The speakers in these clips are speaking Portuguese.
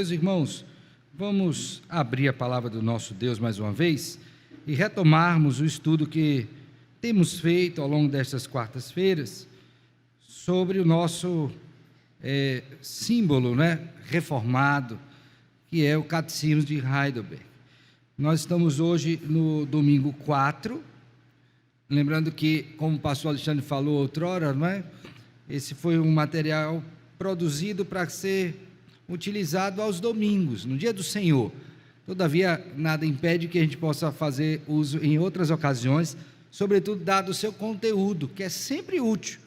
Meus irmãos, vamos abrir a palavra do nosso Deus mais uma vez e retomarmos o estudo que temos feito ao longo destas quartas-feiras sobre o nosso símbolo, reformado, que é o Catecismo de Heidelberg. Nós estamos hoje no domingo 4, lembrando que, como o pastor Alexandre falou outrora, esse foi um material produzido para ser utilizado aos domingos, no dia do Senhor. Todavia, nada impede que a gente possa fazer uso em outras ocasiões, sobretudo dado o seu conteúdo, que é sempre útil.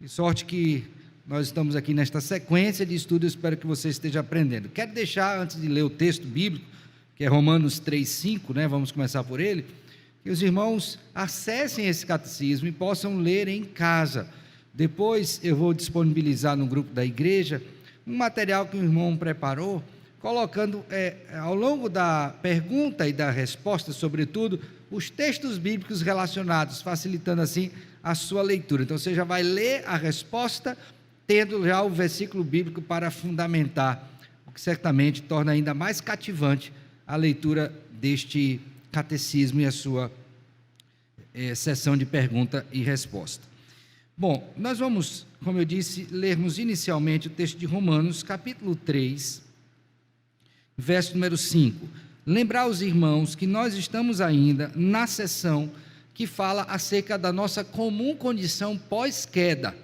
De sorte que nós estamos aqui nesta sequência de estudos, espero que você esteja aprendendo. Quero deixar, antes de ler o texto bíblico, que é Romanos 3,5, vamos começar por ele, que os irmãos acessem esse catecismo e possam ler em casa. Depois eu vou disponibilizar no grupo da igreja um material que o irmão preparou, colocando ao longo da pergunta e da resposta, sobretudo, os textos bíblicos relacionados, facilitando assim a sua leitura. Então você já vai ler a resposta, tendo já o versículo bíblico para fundamentar, o que certamente torna ainda mais cativante a leitura deste catecismo e a sua sessão de pergunta e resposta. Bom, nós vamos, como eu disse, lermos inicialmente o texto de Romanos, capítulo 3, verso número 5. Lembrar aos irmãos que nós estamos ainda na sessão que fala acerca da nossa comum condição pós-queda.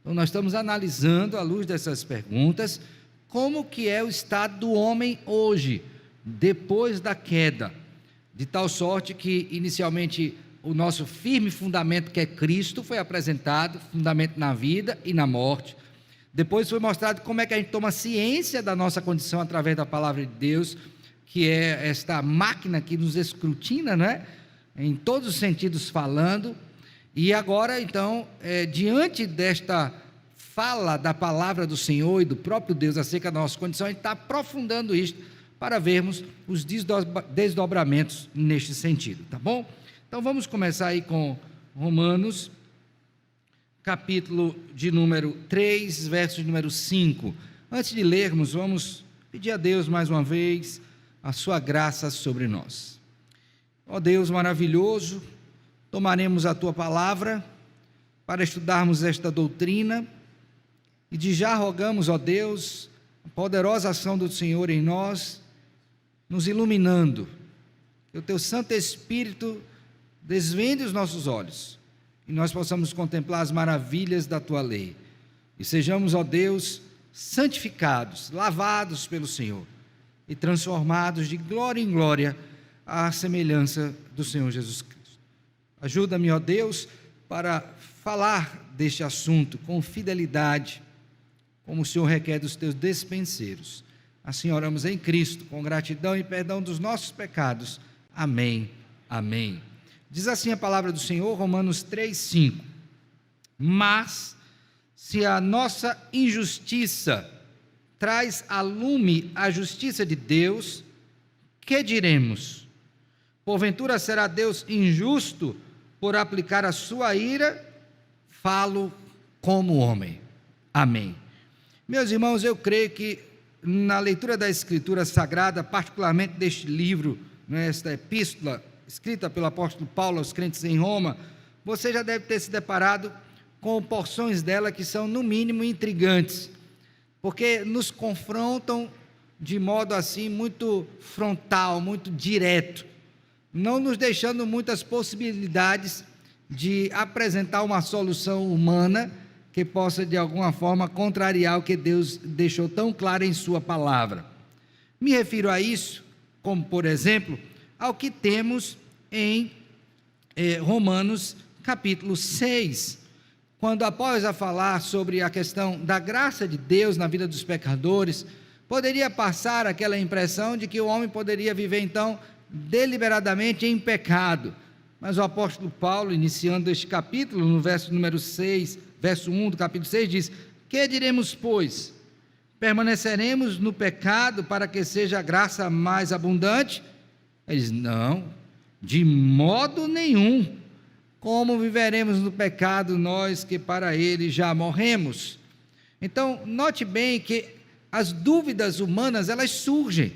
Então, nós estamos analisando, à luz dessas perguntas, como que é o estado do homem hoje, depois da queda, de tal sorte que, inicialmente, o nosso firme fundamento, que é Cristo, foi apresentado, fundamento na vida e na morte. Depois foi mostrado como é que a gente toma ciência da nossa condição através da palavra de Deus, que é esta máquina que nos escrutina, em todos os sentidos falando. E agora, então, diante desta fala da palavra do Senhor e do próprio Deus acerca da nossa condição, a gente está aprofundando isto para vermos os desdobramentos neste sentido, tá bom? Então vamos começar aí com Romanos, capítulo de número 3, verso de número 5. Antes de lermos, vamos pedir a Deus mais uma vez a sua graça sobre nós. Ó Deus maravilhoso, tomaremos a tua palavra para estudarmos esta doutrina e de já rogamos, ó Deus, a poderosa ação do Senhor em nós, nos iluminando, que o teu Santo Espírito desvende os nossos olhos e nós possamos contemplar as maravilhas da tua lei e sejamos, ó Deus, santificados, lavados pelo Senhor e transformados de glória em glória à semelhança do Senhor Jesus Cristo. Ajuda-me, ó Deus, para falar deste assunto com fidelidade, como o Senhor requer dos teus despenseiros. Assim oramos em Cristo, com gratidão e perdão dos nossos pecados. Amém, amém. Diz assim a palavra do Senhor, Romanos 3,5. Mas, se a nossa injustiça traz a lume a justiça de Deus, que diremos? Porventura será Deus injusto por aplicar a sua ira? Falo como homem. Amém. Meus irmãos, eu creio que na leitura da Escritura Sagrada, particularmente deste livro, nesta epístola, escrita pelo apóstolo Paulo aos crentes em Roma, você já deve ter se deparado com porções dela que são, no mínimo, intrigantes, porque nos confrontam de modo assim muito frontal, muito direto, não nos deixando muitas possibilidades de apresentar uma solução humana que possa de alguma forma contrariar o que Deus deixou tão claro em sua palavra. Me refiro a isso, como por exemplo, ao que temos em Romanos capítulo 6, quando após a falar sobre a questão da graça de Deus na vida dos pecadores, poderia passar aquela impressão de que o homem poderia viver então deliberadamente em pecado, mas o apóstolo Paulo, iniciando este capítulo, no verso número 6, verso 1 do capítulo 6, diz: que diremos, pois? Permaneceremos no pecado para que seja a graça mais abundante? Ele diz: não, de modo nenhum. Como viveremos no pecado nós que para ele já morremos? Então, note bem que as dúvidas humanas, elas surgem,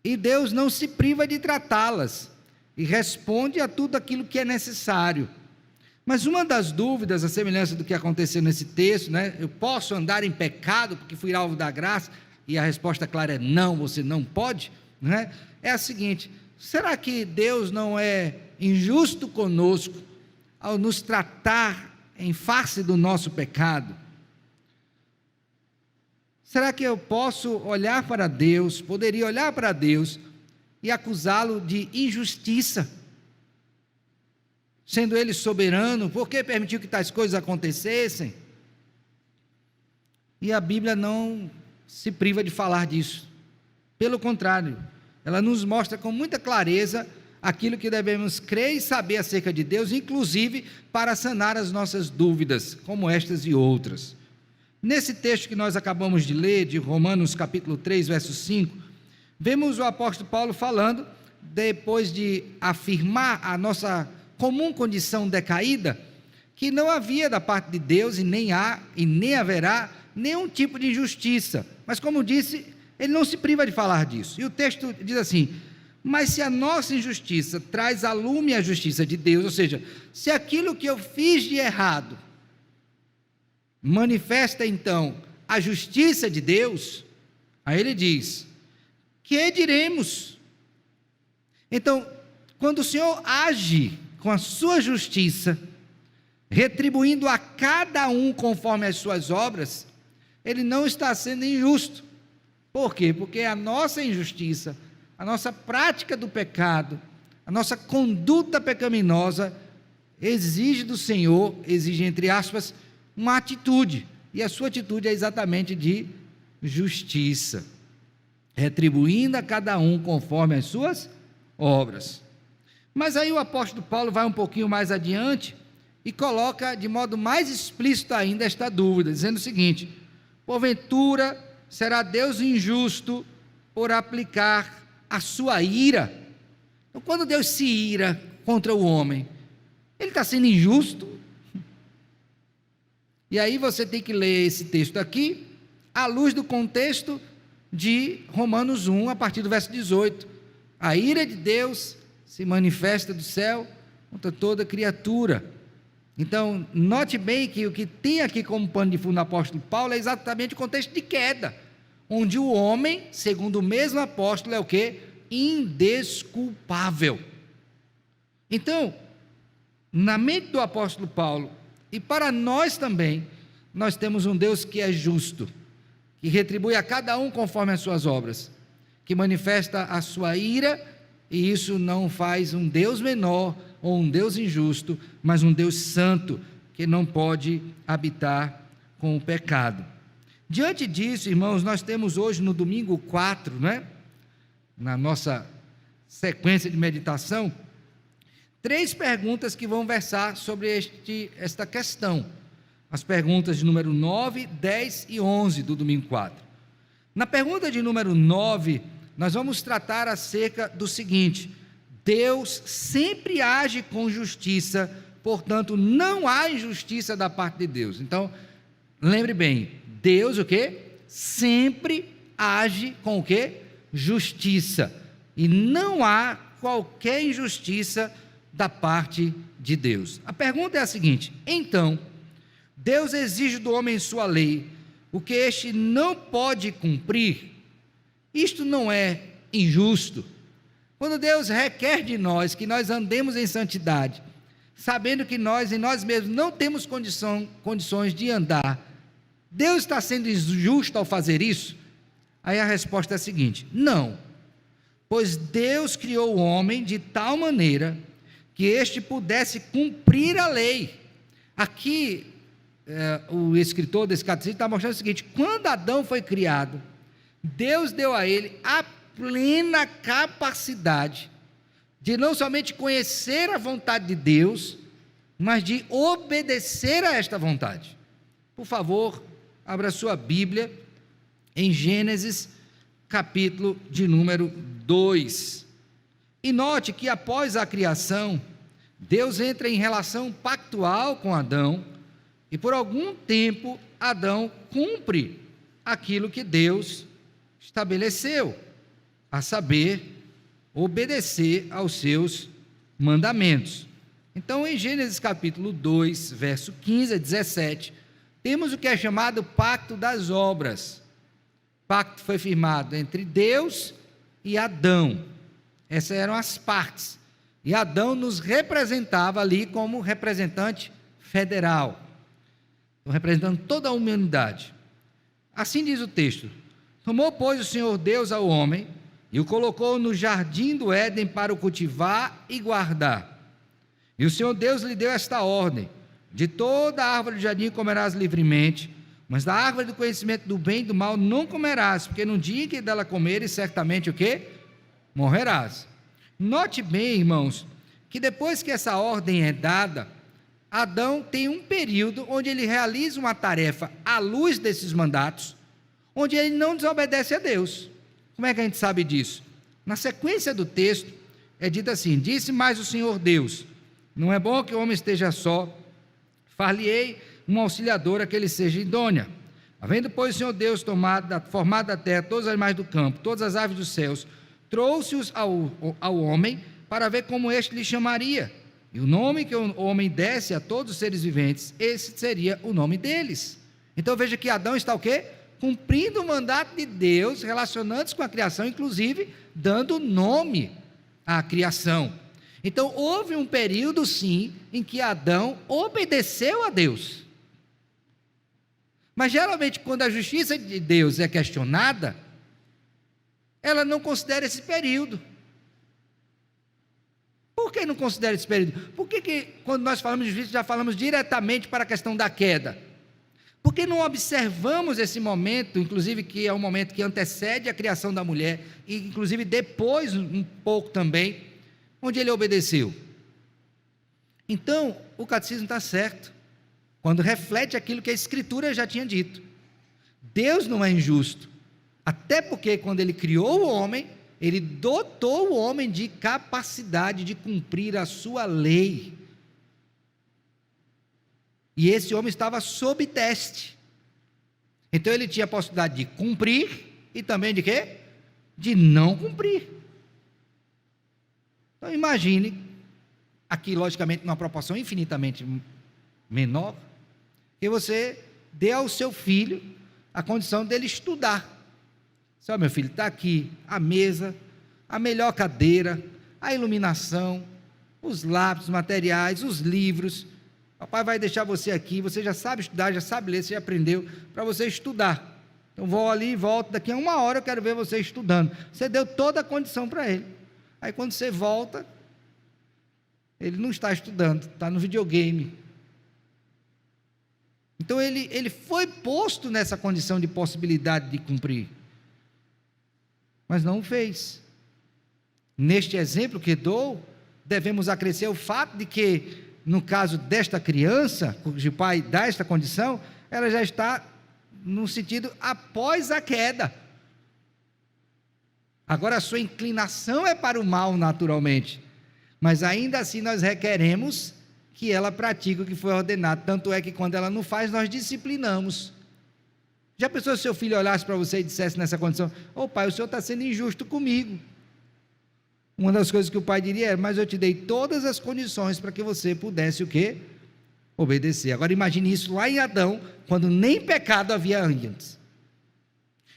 e Deus não se priva de tratá-las, e responde a tudo aquilo que é necessário. Mas uma das dúvidas, a semelhança do que aconteceu nesse texto, né? Eu posso andar em pecado porque fui alvo da graça? E a resposta clara é não, você não pode, né? É a seguinte: será que Deus não é injusto conosco ao nos tratar em face do nosso pecado? Será que eu posso olhar para Deus, poderia olhar para Deus e acusá-lo de injustiça? Sendo Ele soberano, por que permitiu que tais coisas acontecessem? E a Bíblia não se priva de falar disso. Pelo contrário, ela nos mostra com muita clareza aquilo que devemos crer e saber acerca de Deus, inclusive para sanar as nossas dúvidas, como estas e outras. Nesse texto que nós acabamos de ler, de Romanos capítulo 3, verso 5, vemos o apóstolo Paulo falando, depois de afirmar a nossa comum condição decaída, que não havia da parte de Deus, e nem há, e nem haverá, nenhum tipo de injustiça. Mas como disse, ele não se priva de falar disso. E o texto diz assim: mas se a nossa injustiça traz a lume a justiça de Deus, ou seja, se aquilo que eu fiz de errado manifesta então a justiça de Deus, aí ele diz: que diremos? Então, quando o Senhor age com a sua justiça, retribuindo a cada um conforme as suas obras, Ele não está sendo injusto. Por quê? Porque a nossa injustiça, a nossa prática do pecado, a nossa conduta pecaminosa, exige do Senhor, exige entre aspas, uma atitude, e a sua atitude é exatamente de justiça, retribuindo a cada um conforme as suas obras. Mas aí o apóstolo Paulo vai um pouquinho mais adiante e coloca de modo mais explícito ainda esta dúvida, dizendo o seguinte: porventura será Deus injusto por aplicar a sua ira? Então, quando Deus se ira contra o homem, Ele está sendo injusto? E aí você tem que ler esse texto aqui à luz do contexto de Romanos 1, a partir do verso 18. A ira de Deus se manifesta do céu contra toda criatura. Então, note bem que o que tem aqui como pano de fundo o apóstolo Paulo é exatamente o contexto de queda, onde o homem, segundo o mesmo apóstolo, é o quê? Indesculpável. Então, na mente do apóstolo Paulo, e para nós também, nós temos um Deus que é justo, que retribui a cada um conforme as suas obras, que manifesta a sua ira, e isso não faz um Deus menor ou um Deus injusto, mas um Deus santo, que não pode habitar com o pecado. Diante disso, irmãos, nós temos hoje no domingo 4, né, na nossa sequência de meditação, 3 perguntas que vão versar sobre esta questão. As perguntas de número 9, 10 e 11 do domingo 4. Na pergunta de número 9, nós vamos tratar acerca do seguinte: Deus sempre age com justiça, portanto, não há injustiça da parte de Deus. Então, lembre bem, Deus o quê? Sempre age com o quê? Justiça. E não há qualquer injustiça da parte de Deus. A pergunta é a seguinte: então, Deus exige do homem sua lei, o que este não pode cumprir? Isto não é injusto? Quando Deus requer de nós que nós andemos em santidade, sabendo que nós em nós mesmos não temos condições de andar, Deus está sendo injusto ao fazer isso? Aí a resposta é a seguinte: não, pois Deus criou o homem de tal maneira que este pudesse cumprir a lei. Aqui, o escritor desse catecismo está mostrando o seguinte: quando Adão foi criado, Deus deu a ele a plena capacidade de não somente conhecer a vontade de Deus, mas de obedecer a esta vontade. Por favor, abra sua Bíblia em Gênesis, capítulo de número 2. E note que após a criação, Deus entra em relação pactual com Adão, e por algum tempo Adão cumpre aquilo que Deus estabeleceu, a saber, obedecer aos seus mandamentos. Então, em Gênesis capítulo 2, verso 15 a 17, temos o que é chamado pacto das obras. O pacto foi firmado entre Deus e Adão. Essas eram as partes. E Adão nos representava ali como representante federal, representando toda a humanidade. Assim diz o texto: tomou, pois, o Senhor Deus ao homem e o colocou no jardim do Éden para o cultivar e guardar. E o Senhor Deus lhe deu esta ordem: de toda a árvore do jardim comerás livremente, mas da árvore do conhecimento do bem e do mal não comerás, porque no dia que dela comeres, certamente o quê? Morrerás. Note bem, irmãos, que depois que essa ordem é dada, Adão tem um período onde ele realiza uma tarefa à luz desses mandatos, onde ele não desobedece a Deus. Como é que a gente sabe disso? Na sequência do texto, é dito assim: disse mais o Senhor Deus: não é bom que o homem esteja só, far-lhe-ei uma auxiliadora que ele seja idônea. Havendo, pois, o Senhor Deus formado da terra todos os animais do campo, todas as aves dos céus, trouxe-os ao homem para ver como este lhe chamaria. E o nome que o homem desse a todos os seres viventes, esse seria o nome deles. Então veja que Adão está o quê? Cumprindo o mandato de Deus, relacionando-se com a criação, inclusive dando nome à criação. Então houve um período, sim, em que Adão obedeceu a Deus. Mas geralmente quando a justiça de Deus é questionada, ela não considera esse período. Por que não considera esse período? Por que quando nós falamos de justiça, já falamos diretamente para a questão da queda? Por que não observamos esse momento, inclusive que é um momento que antecede a criação da mulher, e inclusive depois um pouco também, onde ele obedeceu? Então, o catecismo está certo, quando reflete aquilo que a Escritura já tinha dito. Deus não é injusto, até porque quando ele criou o homem, ele dotou o homem de capacidade de cumprir a sua lei. E esse homem estava sob teste. Então ele tinha a possibilidade de cumprir e também de quê? De não cumprir. Então imagine, aqui logicamente numa proporção infinitamente menor, que você dê ao seu filho a condição dele estudar. Só, meu filho, está aqui a mesa, a melhor cadeira, a iluminação, os lápis, os materiais, os livros. Papai vai deixar você aqui, você já sabe estudar, já sabe ler, você já aprendeu, para você estudar. Então vou ali e volto, daqui a 1 hora eu quero ver você estudando. Você deu toda a condição para ele. Aí quando você volta, ele não está estudando, está no videogame. Então ele foi posto nessa condição de possibilidade de cumprir, mas não o fez. Neste exemplo que dou, devemos acrescer o fato de que, no caso desta criança, cujo pai dá esta condição, ela já está no sentido após a queda. Agora a sua inclinação é para o mal naturalmente, mas ainda assim nós requeremos que ela pratique o que foi ordenado, tanto é que quando ela não faz, nós disciplinamos. Já pensou se seu filho olhasse para você e dissesse nessa condição: ô pai, o senhor está sendo injusto comigo? Uma das coisas que o pai diria é: mas eu te dei todas as condições para que você pudesse o quê? Obedecer. Agora imagine isso lá em Adão, quando nem pecado havia antes.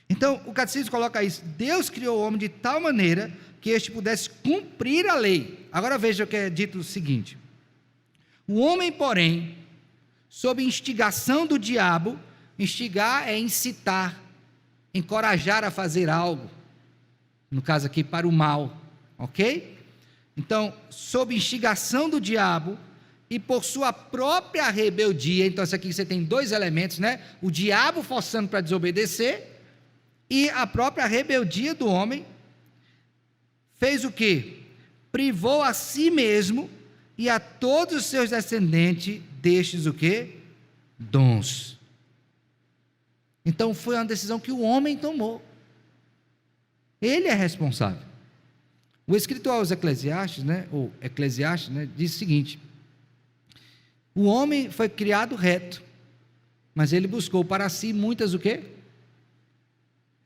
Então o catecismo coloca isso: Deus criou o homem de tal maneira que este pudesse cumprir a lei. Agora veja o que é dito o seguinte: o homem, porém, sob instigação do diabo, instigar é incitar, encorajar a fazer algo, no caso aqui para o mal, ok? Então, sob instigação do diabo e por sua própria rebeldia, então isso aqui você tem 2 elementos, né? O diabo forçando para desobedecer e a própria rebeldia do homem, fez o quê? Privou a si mesmo e a todos os seus descendentes destes o quê? Dons. Então foi uma decisão que o homem tomou. Ele é responsável. O escritor aos Eclesiastes, diz o seguinte: o homem foi criado reto, mas ele buscou para si muitas o quê?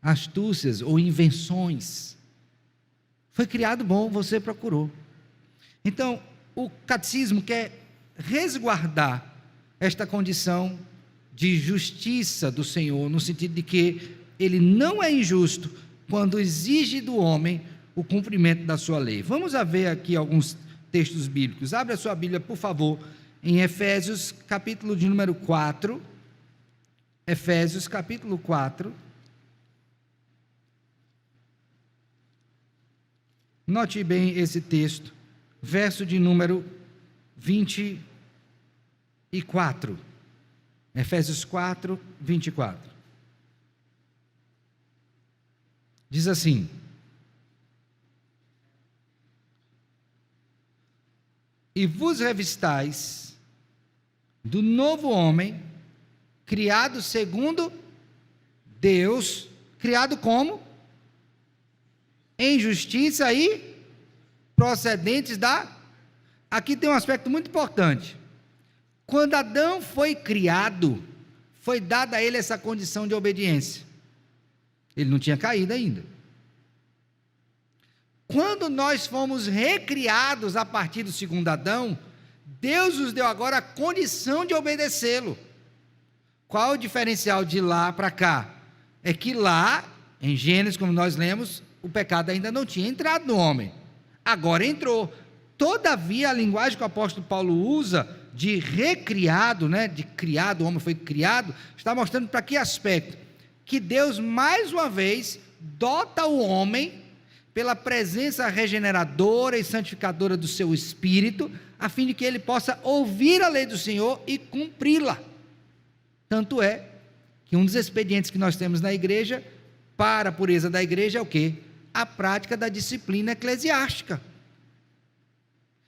astúcias ou invenções. Foi criado bom, você procurou. Então, o catecismo quer resguardar esta condição de justiça do Senhor, no sentido de que ele não é injusto quando exige do homem o cumprimento da sua lei. Vamos ver aqui alguns textos bíblicos. Abra a sua Bíblia, por favor, em Efésios, capítulo de número 4. Efésios, capítulo 4. Note bem esse texto, verso de número 24. Efésios 4, 24. Diz assim: e vos revistais do novo homem, criado segundo Deus, criado como? Em justiça e procedentes da... Aqui tem um aspecto muito importante. Quando Adão foi criado, foi dada a ele essa condição de obediência. Ele não tinha caído ainda. Quando nós fomos recriados a partir do segundo Adão, Deus nos deu agora a condição de obedecê-lo. Qual o diferencial de lá para cá? É que lá, em Gênesis, como nós lemos, o pecado ainda não tinha entrado no homem. Agora entrou. Todavia, a linguagem que o apóstolo Paulo usa de recriado, de criado, o homem foi criado, está mostrando para que aspecto? Que Deus, mais uma vez, dota o homem pela presença regeneradora e santificadora do seu espírito, a fim de que ele possa ouvir a lei do Senhor e cumpri-la. Tanto é que um dos expedientes que nós temos na igreja, para a pureza da igreja, é o quê? A prática da disciplina eclesiástica.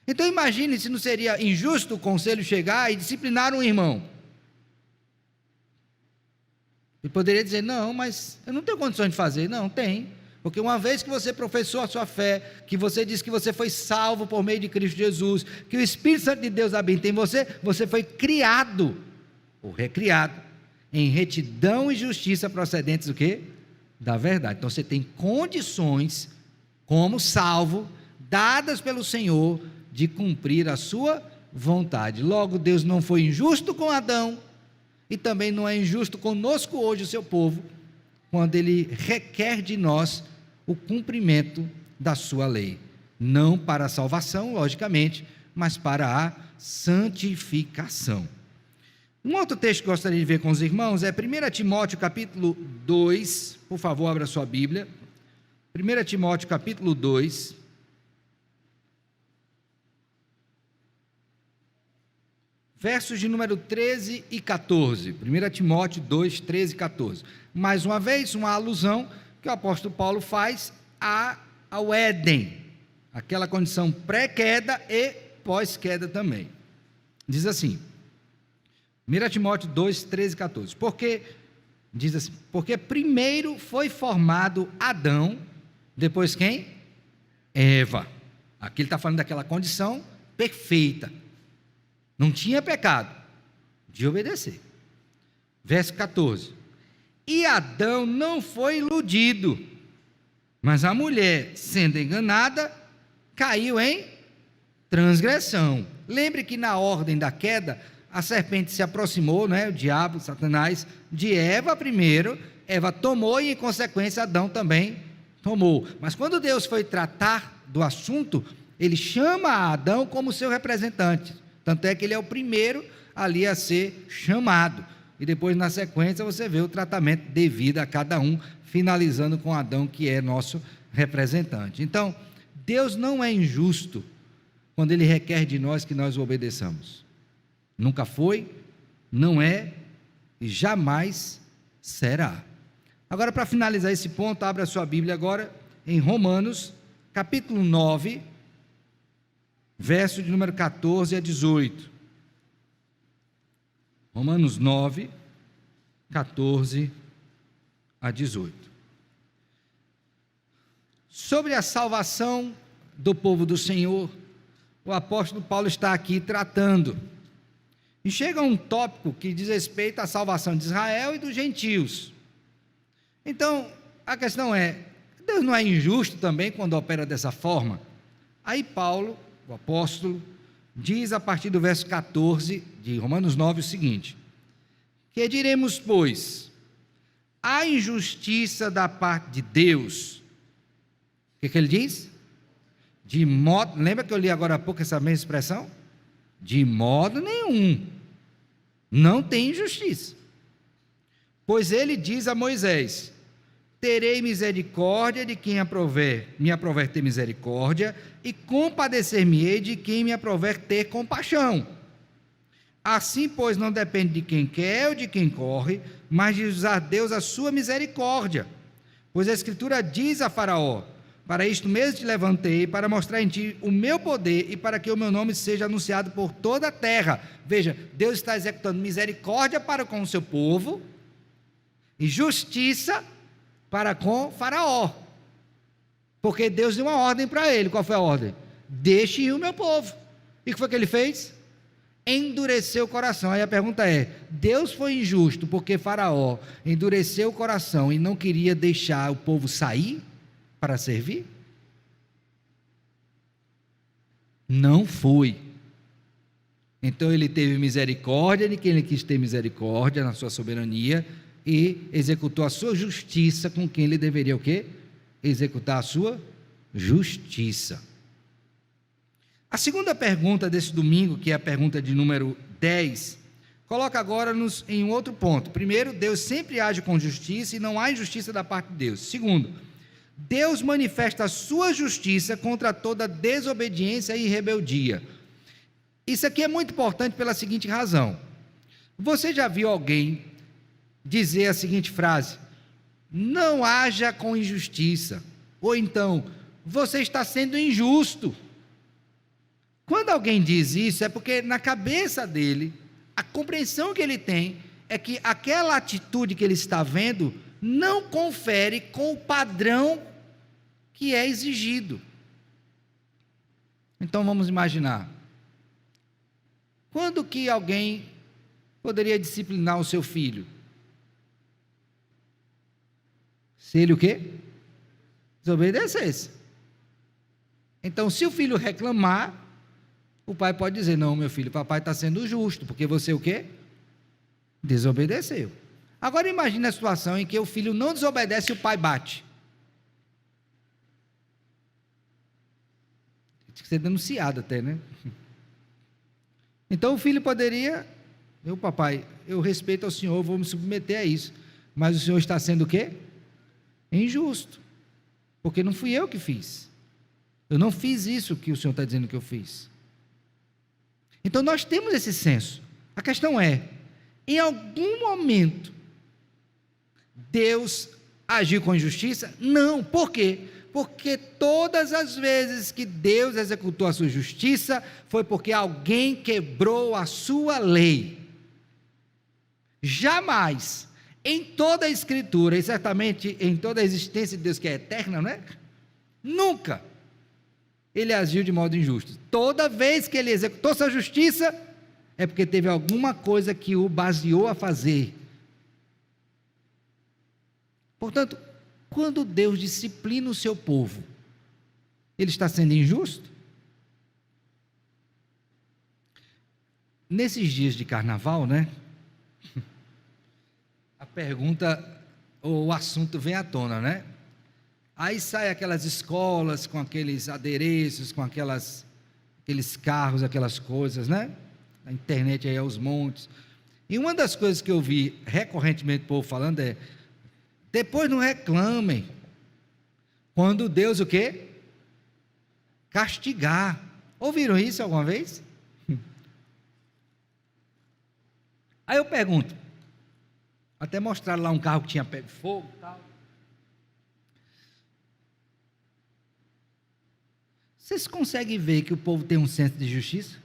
Então imagine se não seria injusto o conselho chegar e disciplinar um irmão. Ele poderia dizer: não, mas eu não tenho condições de fazer. Não, tem. Porque uma vez que você professou a sua fé, que você disse que você foi salvo por meio de Cristo Jesus, que o Espírito Santo de Deus habita em você, você foi criado, ou recriado, em retidão e justiça procedentes do quê? Da verdade. Então você tem condições, como salvo, dadas pelo Senhor, de cumprir a sua vontade. Logo, Deus não foi injusto com Adão, e também não é injusto conosco hoje, o seu povo, quando Ele requer de nós o cumprimento da sua lei. Não para a salvação, logicamente, mas para a santificação. Um outro texto que eu gostaria de ver com os irmãos é 1 Timóteo capítulo 2, por favor, abra sua Bíblia. 1 Timóteo capítulo 2, versos de número 13 e 14. 1 Timóteo 2, 13 e 14. Mais uma vez, uma alusão que o apóstolo Paulo faz ao Éden, aquela condição pré-queda e pós-queda também. Diz assim, 1 Timóteo 2, 13 e 14. Diz assim: porque primeiro foi formado Adão, depois quem? Eva. Aqui ele está falando daquela condição perfeita. Não tinha pecado de obedecer. Verso 14. E Adão não foi iludido, mas a mulher, sendo enganada, caiu em transgressão. Lembre que na ordem da queda, a serpente se aproximou, o diabo, Satanás, de Eva primeiro, Eva tomou e em consequência Adão também tomou. Mas quando Deus foi tratar do assunto, ele chama Adão como seu representante. Tanto é que ele é o primeiro ali a ser chamado. E depois, na sequência, você vê o tratamento devido a cada um, finalizando com Adão, que é nosso representante. Então, Deus não é injusto quando Ele requer de nós que nós o obedeçamos. Nunca foi, não é e jamais será. Agora, para finalizar esse ponto, abra a sua Bíblia agora em Romanos, capítulo 9, verso de número 14 a 18. Romanos 9, 14 a 18. Sobre a salvação do povo do Senhor, o apóstolo Paulo está aqui tratando. E chega um tópico que diz respeito à salvação de Israel e dos gentios. Então, a questão é, Deus não é injusto também quando opera dessa forma? Aí Paulo, o apóstolo, diz a partir do verso 14 de Romanos 9 o seguinte: que diremos, pois? A injustiça da parte de Deus. O que ele diz? De modo, lembra que eu li agora há pouco essa mesma expressão? De modo nenhum, não tem injustiça. Pois ele diz a Moisés: terei misericórdia de quem me aprover ter misericórdia, e compadecer-me-ei de quem me aprover ter compaixão. Assim, pois, não depende de quem quer ou de quem corre, mas de usar Deus a sua misericórdia. Pois a Escritura diz a Faraó: para isto mesmo te levantei, para mostrar em ti o meu poder e para que o meu nome seja anunciado por toda a terra. Veja, Deus está executando misericórdia para com o seu povo e justiça para com Faraó, porque Deus deu uma ordem para ele. Qual foi a ordem? Deixe ir o meu povo. E o que foi que ele fez? Endureceu o coração. Aí a pergunta é: Deus foi injusto porque Faraó endureceu o coração e não queria deixar o povo sair para servir? Não foi. Então ele teve misericórdia de quem ele quis ter misericórdia na sua soberania e executou a sua justiça com quem ele deveria o quê? Executar a sua justiça. A segunda pergunta desse domingo, que é a pergunta de número 10, coloca agora-nos em um outro ponto. Primeiro, Deus sempre age com justiça e não há injustiça da parte de Deus. Segundo, Deus manifesta a sua justiça contra toda desobediência e rebeldia. Isso aqui é muito importante pela seguinte razão: você já viu alguém dizer a seguinte frase: não haja com injustiça, ou então, você está sendo injusto? Quando alguém diz isso, é porque na cabeça dele, a compreensão que ele tem é que aquela atitude que ele está vendo não confere com o padrão que é exigido. Então vamos imaginar, quando que alguém poderia disciplinar o seu filho? Se ele o quê? Desobedecesse. Então, se o filho reclamar, o pai pode dizer: não, meu filho, papai está sendo justo, porque você o quê? Desobedeceu. Agora imagine a situação em que o filho não desobedece e o pai bate. Tinha que ser denunciado até, né? Então o filho poderia: meu papai, eu respeito ao senhor, vou me submeter a isso, mas o senhor está sendo o quê? Injusto, porque não fui eu que fiz. Eu não fiz isso que o senhor está dizendo que eu fiz. Então nós temos esse senso. A questão é: em algum momento Deus agiu com injustiça? Não. Por quê? Porque todas as vezes que Deus executou a sua justiça, foi porque alguém quebrou a sua lei. Jamais, em toda a Escritura, e certamente em toda a existência de Deus, que é eterna, não é? Nunca ele agiu de modo injusto. Toda vez que ele executou sua justiça, é porque teve alguma coisa que o baseou a fazer. Portanto, quando Deus disciplina o seu povo, ele está sendo injusto? Nesses dias de carnaval, né? A pergunta, ou o assunto vem à tona, né? Aí sai aquelas escolas com aqueles adereços, com aqueles carros, aquelas coisas, né? Na internet aí aos montes. E uma das coisas que eu vi recorrentemente o povo falando é: depois não reclamem, quando Deus o quê? Castigar. Ouviram isso alguma vez? Aí eu pergunto, até mostraram lá um carro que tinha pego fogo e tal. Vocês conseguem ver que o povo tem um senso de justiça?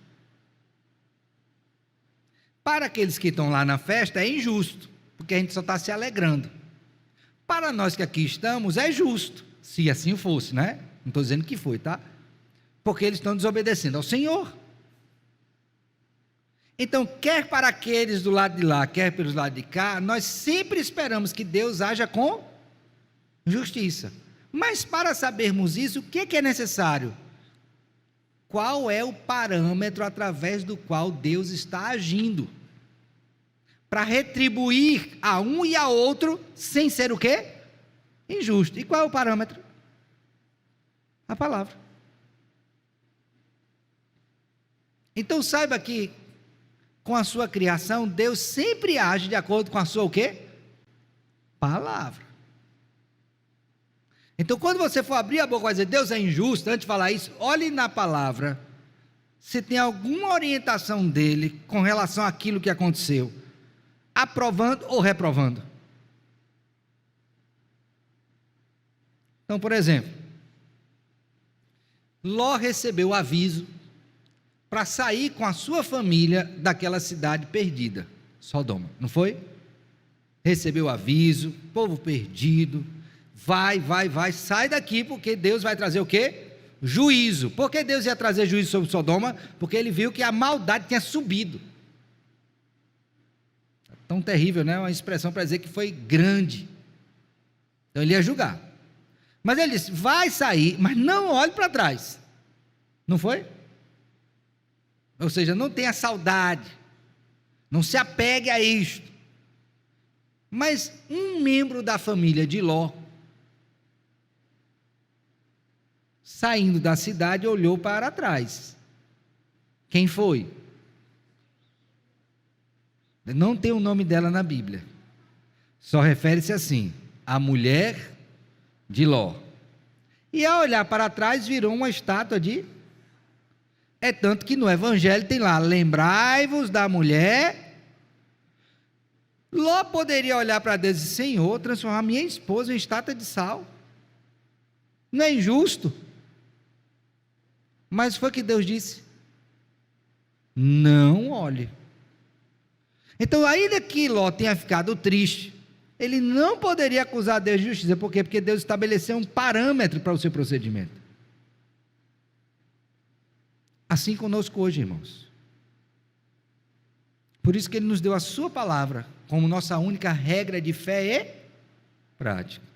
Para aqueles que estão lá na festa é injusto, porque a gente só está se alegrando. Para nós que aqui estamos é justo, se assim fosse, né? Não estou dizendo que foi, tá? Porque eles estão desobedecendo ao Senhor. Então, quer para aqueles do lado de lá, quer pelos lados de cá, nós sempre esperamos que Deus haja com justiça. Mas para sabermos isso, o que é necessário? Qual é o parâmetro através do qual Deus está agindo? Para retribuir a um e a outro sem ser o quê? Injusto. E qual é o parâmetro? A palavra. Então saiba que com a sua criação, Deus sempre age de acordo com a sua o quê? Palavra. Então quando você for abrir a boca e vai dizer, Deus é injusto, antes de falar isso, olhe na palavra, se tem alguma orientação dele com relação àquilo que aconteceu, aprovando ou reprovando. Então, por exemplo, Ló recebeu o aviso para sair com a sua família daquela cidade perdida, Sodoma, não foi? Recebeu o aviso, povo perdido, vai, sai daqui, porque Deus vai trazer o quê? Juízo. Por que Deus ia trazer juízo sobre Sodoma? Porque ele viu que a maldade tinha subido. Tão terrível, né? Uma expressão para dizer que foi grande. Então ele ia julgar. Mas ele disse, vai sair, mas não olhe para trás. Não foi? Ou seja, não tenha saudade, não se apegue a isto. Mas um membro da família de Ló, saindo da cidade, olhou para trás. Quem foi? Não tem o nome dela na Bíblia, só refere-se assim, a mulher de Ló. E ao olhar para trás, virou uma estátua de... É tanto que no Evangelho tem lá, lembrai-vos da mulher. Ló poderia olhar para Deus e dizer, Senhor, transformar minha esposa em estátua de sal. Não é injusto? Mas foi que Deus disse, não olhe. Então, ainda que Ló tenha ficado triste, ele não poderia acusar Deus de justiça. Por quê? Porque Deus estabeleceu um parâmetro para o seu procedimento. Assim conosco hoje, irmãos. Por isso que Ele nos deu a sua palavra como nossa única regra de fé e prática,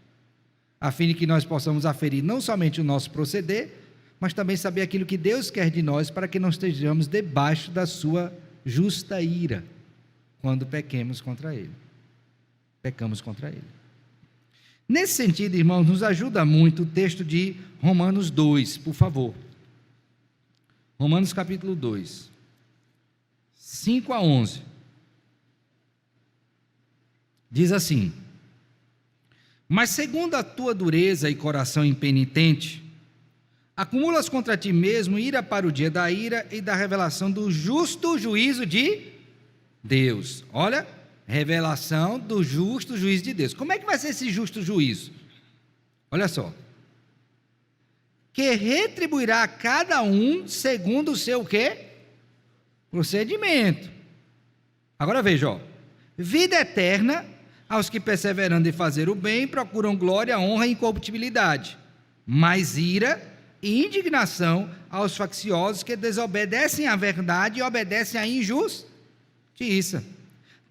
a fim de que nós possamos aferir não somente o nosso proceder, mas também saber aquilo que Deus quer de nós, para que não estejamos debaixo da sua justa ira, quando pecamos contra Ele. Nesse sentido, irmãos, nos ajuda muito o texto de Romanos 2, por favor. Romanos capítulo 2, 5 a 11. Diz assim, mas segundo a tua dureza e coração impenitente, acumulas contra ti mesmo ira para o dia da ira e da revelação do justo juízo de Deus. Olha, revelação do justo juízo de Deus. Como é que vai ser esse justo juízo? Olha só. Que retribuirá a cada um segundo o seu quê? Procedimento. Agora veja, ó. Vida eterna aos que perseverando em fazer o bem procuram glória, honra e incorruptibilidade, mas ira e indignação aos facciosos que desobedecem à verdade e obedecem à injustiça.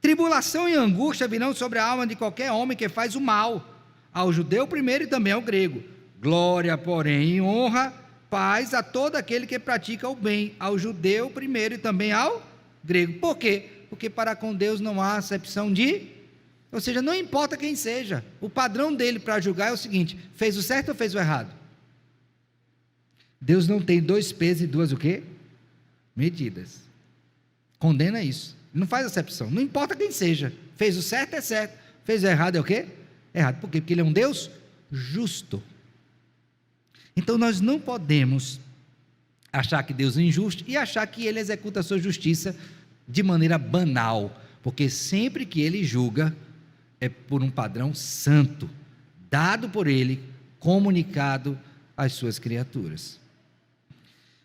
Tribulação e angústia virão sobre a alma de qualquer homem que faz o mal, ao judeu primeiro e também ao grego. Glória, porém, e honra, paz a todo aquele que pratica o bem, ao judeu primeiro e também ao grego. Por quê? Porque para com Deus não há acepção de... Ou seja, não importa quem seja, o padrão dele para julgar é o seguinte, fez o certo ou fez o errado? Deus não tem dois pesos e duas o quê? Medidas. Condena isso. Não faz acepção. Não importa quem seja. Fez o certo é certo. Fez o errado é o quê? Errado. Por quê? Porque Ele é um Deus justo. Então nós não podemos achar que Deus é injusto e achar que Ele executa a sua justiça de maneira banal. Porque sempre que Ele julga, é por um padrão santo, dado por Ele, comunicado às suas criaturas.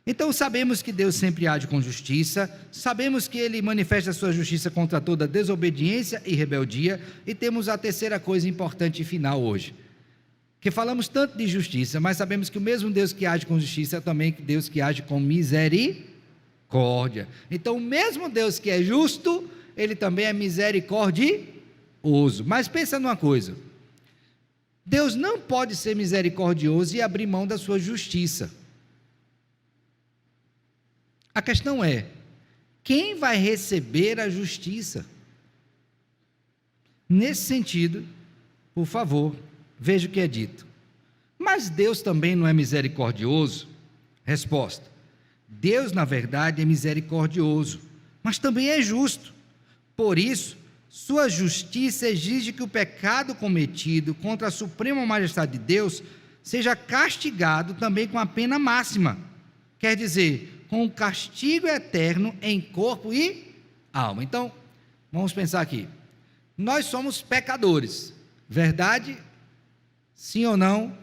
Então sabemos que Deus sempre age com justiça, sabemos que Ele manifesta a sua justiça contra toda desobediência e rebeldia, e temos a terceira coisa importante e final hoje, que falamos tanto de justiça, mas sabemos que o mesmo Deus que age com justiça é também Deus que age com misericórdia. Então o mesmo Deus que é justo, Ele também é misericordioso. Mas pensa numa coisa, Deus não pode ser misericordioso e abrir mão da sua justiça. A questão é, quem vai receber a justiça? Nesse sentido, por favor, veja o que é dito. Mas Deus também não é misericordioso? Resposta: Deus, na verdade, é misericordioso, mas também é justo. Por isso, sua justiça exige que o pecado cometido contra a suprema majestade de Deus seja castigado também com a pena máxima. Quer dizer, com o castigo eterno em corpo e alma. Então, vamos pensar aqui. Nós somos pecadores, verdade? Sim ou não?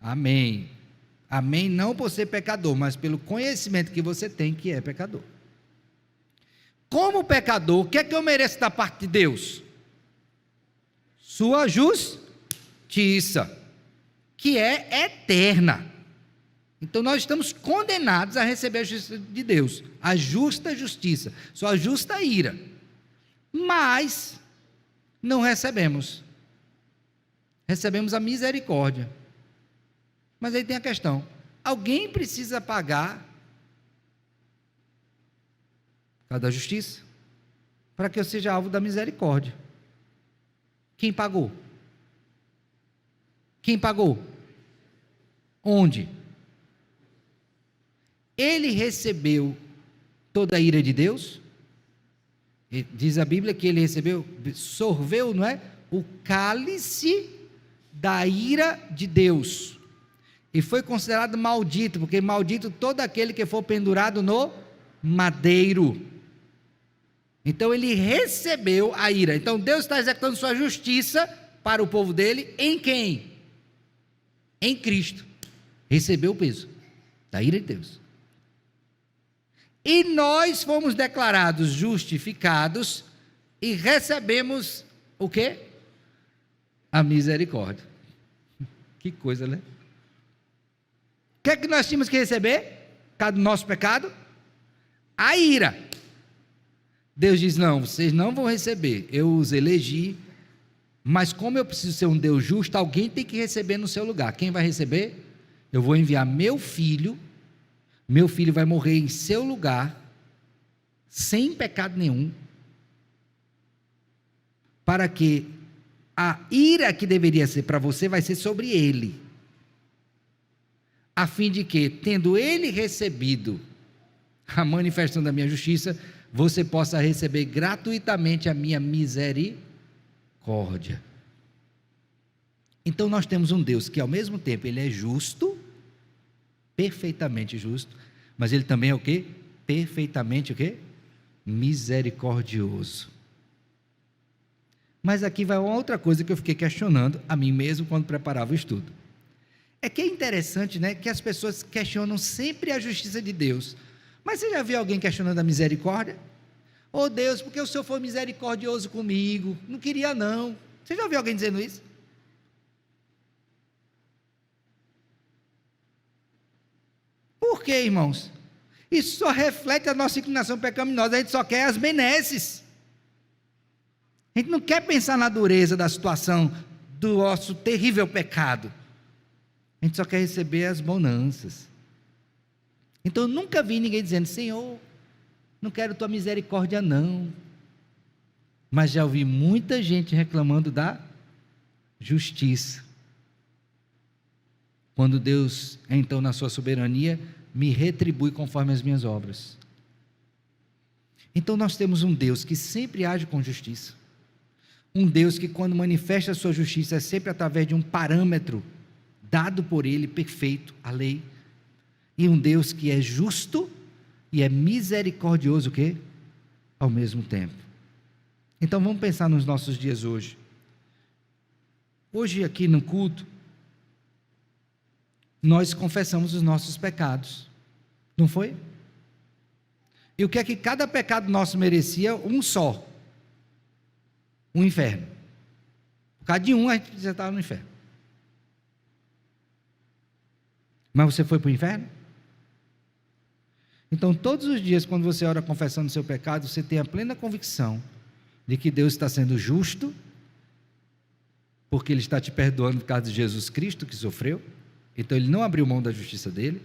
Amém. Amém, não por ser pecador, mas pelo conhecimento que você tem que é pecador. Como pecador, o que é que eu mereço da parte de Deus? Sua justiça, que é eterna. Então nós estamos condenados a receber a justiça de Deus, a justa justiça, sua justa ira. Mas não recebemos. Recebemos a misericórdia. Mas aí tem a questão: alguém precisa pagar por causa da justiça para que eu seja alvo da misericórdia. Quem pagou? Quem pagou? Onde? Ele recebeu toda a ira de Deus? Diz a Bíblia que ele recebeu, sorveu, não é? O cálice da ira de Deus. E foi considerado maldito, porque maldito todo aquele que for pendurado no madeiro. Então ele recebeu a ira. Então Deus está executando sua justiça para o povo dele em quem? Em Cristo. Recebeu o peso da ira de Deus. E nós fomos declarados justificados e recebemos o quê? A misericórdia. Que coisa, né? O que é que nós tínhamos que receber? Por causa do nosso pecado? A ira. Deus diz: não, vocês não vão receber, eu os elegi, mas como eu preciso ser um Deus justo, alguém tem que receber no seu lugar. Quem vai receber? Eu vou enviar meu filho vai morrer em seu lugar, sem pecado nenhum, para que a ira que deveria ser para você vai ser sobre ele, a fim de que, tendo ele recebido a manifestação da minha justiça, você possa receber gratuitamente a minha misericórdia. Então nós temos um Deus que ao mesmo tempo ele é justo, perfeitamente justo, mas ele também é o quê? Perfeitamente o quê? Misericordioso. Mas aqui vai uma outra coisa que eu fiquei questionando a mim mesmo quando preparava o estudo. É que é interessante, né, que as pessoas questionam sempre a justiça de Deus. Mas você já viu alguém questionando a misericórdia? Oh Deus, porque o Senhor foi misericordioso comigo? Não queria não. Você já viu alguém dizendo isso? Por quê, irmãos? Isso só reflete a nossa inclinação pecaminosa. A gente só quer as benesses. A gente não quer pensar na dureza da situação do nosso terrível pecado. A gente só quer receber as bonanças. Então eu nunca vi ninguém dizendo: Senhor, não quero tua misericórdia não. Mas já ouvi muita gente reclamando da justiça. Quando Deus, então na sua soberania, me retribui conforme as minhas obras. Então nós temos um Deus que sempre age com justiça. Um Deus que, quando manifesta a sua justiça, é sempre através de um parâmetro dado por ele, perfeito, a lei. E um Deus que é justo e é misericordioso, o quê? Ao mesmo tempo. Então vamos pensar nos nossos dias hoje. Hoje aqui no culto, nós confessamos os nossos pecados, não foi? E o que é que cada pecado nosso merecia? Um só: um inferno. Por causa de um, a gente já estava no inferno. Mas você foi para o inferno? Então, todos os dias, quando você ora confessando o seu pecado, você tem a plena convicção de que Deus está sendo justo, porque Ele está te perdoando por causa de Jesus Cristo que sofreu. Então Ele não abriu mão da justiça dele,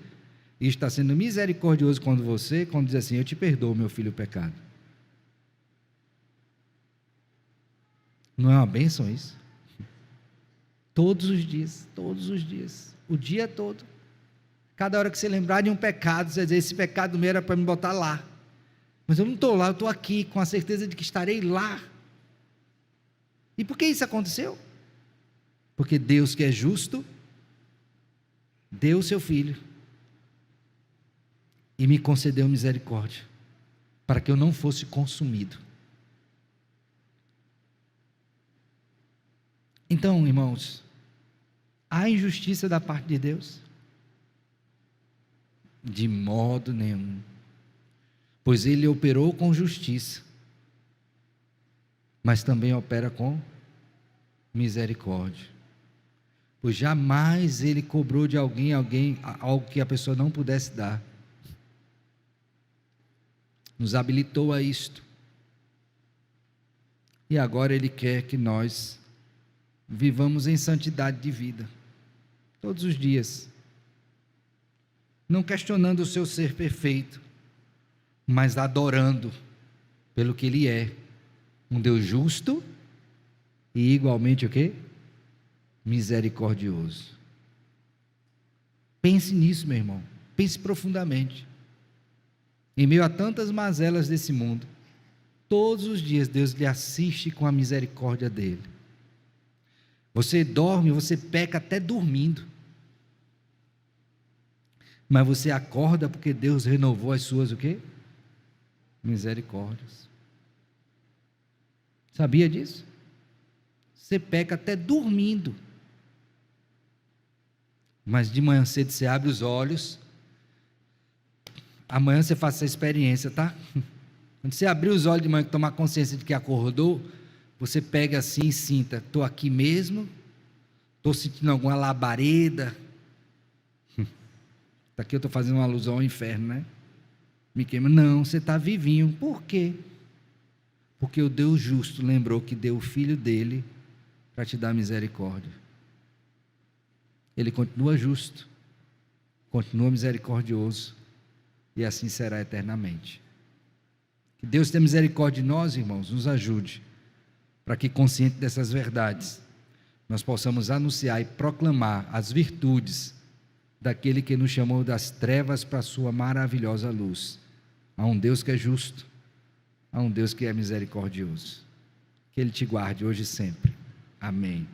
e está sendo misericordioso quando diz assim: eu te perdoo, meu filho, o pecado. Não é uma bênção isso? Todos os dias, o dia todo. Cada hora que você lembrar de um pecado, você dizer: esse pecado meu era para me botar lá, mas eu não estou lá, eu estou aqui, com a certeza de que estarei lá. E por que isso aconteceu? Porque Deus, que é justo, deu o seu Filho e me concedeu misericórdia, para que eu não fosse consumido. Então, irmãos, há injustiça da parte de Deus? De modo nenhum, pois Ele operou com justiça, mas também opera com misericórdia, pois jamais Ele cobrou de alguém algo que a pessoa não pudesse dar. Nos habilitou a isto, e agora Ele quer que nós vivamos em santidade de vida, todos os dias, não questionando o seu ser perfeito, mas adorando pelo que Ele é, um Deus justo e igualmente o quê? Misericordioso. Pense nisso, meu irmão, pense profundamente. Em meio a tantas mazelas desse mundo, todos os dias Deus lhe assiste com a misericórdia dele. Você dorme, você peca até dormindo, mas você acorda porque Deus renovou as suas o quê? Misericórdias. Sabia disso? Você peca até dormindo, mas de manhã cedo você abre os olhos. Amanhã você faz essa experiência, tá? Quando você abrir os olhos de manhã, tomar consciência de que acordou, você pega assim e sinta: estou aqui mesmo? Estou sentindo alguma labareda? Aqui eu estou fazendo uma alusão ao inferno, né? Me queima. Não, você está vivinho. Por quê? Porque o Deus justo lembrou que deu o Filho dele para te dar misericórdia. Ele continua justo, continua misericordioso, e assim será eternamente. Que Deus tenha misericórdia de nós, irmãos, nos ajude, para que, consciente dessas verdades, nós possamos anunciar e proclamar as virtudes daquele que nos chamou das trevas para a sua maravilhosa luz. Há um Deus que é justo, há um Deus que é misericordioso. Que Ele te guarde hoje e sempre. Amém.